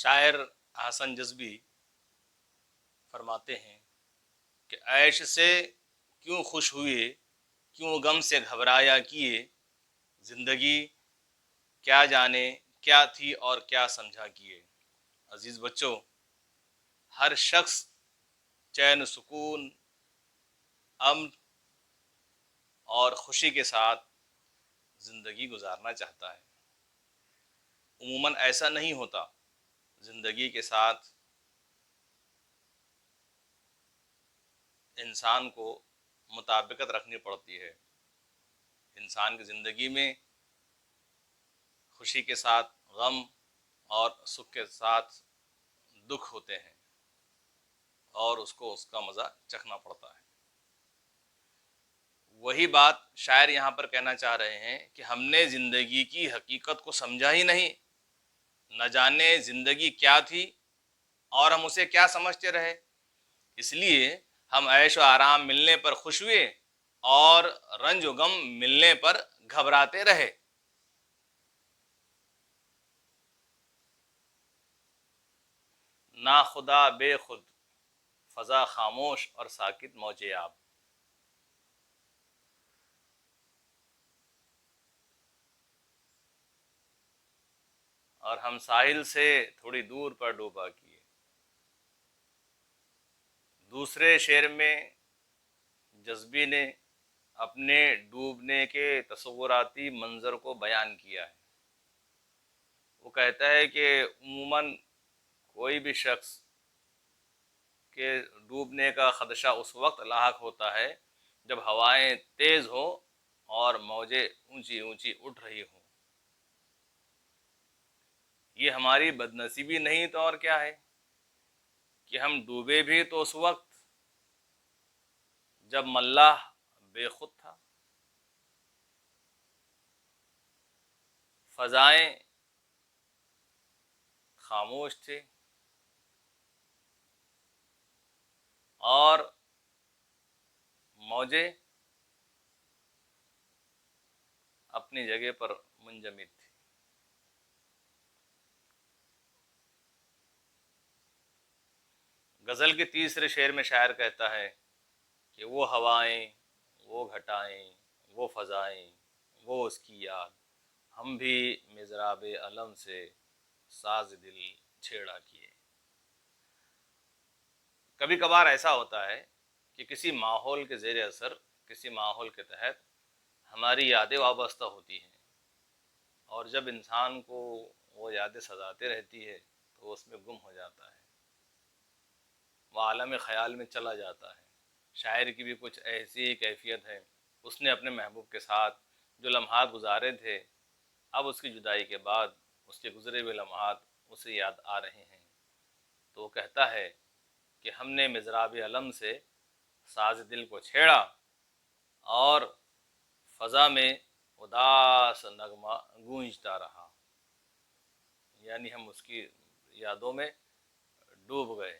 شاعر حسن جذبی فرماتے ہیں کہ عیش سے کیوں خوش ہوئے، کیوں غم سے گھبرایا کیے، زندگی کیا جانے کیا تھی اور کیا سمجھا کیے۔ عزیز بچوں، ہر شخص چین و سکون، امن اور خوشی کے ساتھ زندگی گزارنا چاہتا ہے۔ عموماً ایسا نہیں ہوتا۔ زندگی کے ساتھ انسان کو مطابقت رکھنی پڑتی ہے۔ انسان کی زندگی میں خوشی کے ساتھ غم اور سکھ کے ساتھ دکھ ہوتے ہیں، اور اس کو اس کا مزہ چکھنا پڑتا ہے۔ وہی بات شاعر یہاں پر کہنا چاہ رہے ہیں کہ ہم نے زندگی کی حقیقت کو سمجھا ہی نہیں، نہ جانے زندگی کیا تھی اور ہم اسے کیا سمجھتے رہے، اس لیے ہم عیش و آرام ملنے پر خوش ہوئے اور رنج و غم ملنے پر گھبراتے رہے۔ نا خدا بے خود، فضا خاموش اور ساکت موج آب۔ اور ہم ساحل سے تھوڑی دور پر ڈوبا کیے۔ دوسرے شعر میں جذبی نے اپنے ڈوبنے کے تصوراتی منظر کو بیان کیا ہے۔ وہ کہتا ہے کہ عموماً کوئی بھی شخص کے ڈوبنے کا خدشہ اس وقت لاحق ہوتا ہے جب ہوائیں تیز ہوں اور موجیں اونچی اونچی اٹھ رہی ہوں۔ یہ ہماری بدنصیبی نہیں تو اور کیا ہے کہ ہم ڈوبے بھی تو اس وقت جب ملاح بے خود تھا، فضائیں خاموش تھے اور موجیں اپنی جگہ پر منجمد تھی۔ غزل کے تیسرے شعر میں شاعر کہتا ہے کہ وہ ہوائیں، وہ گھٹائیں، وہ فضائیں، وہ اس کی یاد، ہم بھی مضراب علم سے ساز دل چھیڑا کیے۔ کبھی کبھار ایسا ہوتا ہے کہ کسی ماحول کے زیر اثر، کسی ماحول کے تحت ہماری یادیں وابستہ ہوتی ہیں، اور جب انسان کو وہ یادیں سزاتے رہتی ہے تو اس میں گم ہو جاتا ہے، وہ عالم خیال میں چلا جاتا ہے۔ شاعر کی بھی کچھ ایسی ہی کیفیت ہے۔ اس نے اپنے محبوب کے ساتھ جو لمحات گزارے تھے، اب اس کی جدائی کے بعد اس کے گزرے ہوئے لمحات اسے یاد آ رہے ہیں، تو وہ کہتا ہے کہ ہم نے مضراب علم سے ساز دل کو چھیڑا اور فضا میں اداس نغمہ گونجتا رہا، یعنی ہم اس کی یادوں میں ڈوب گئے۔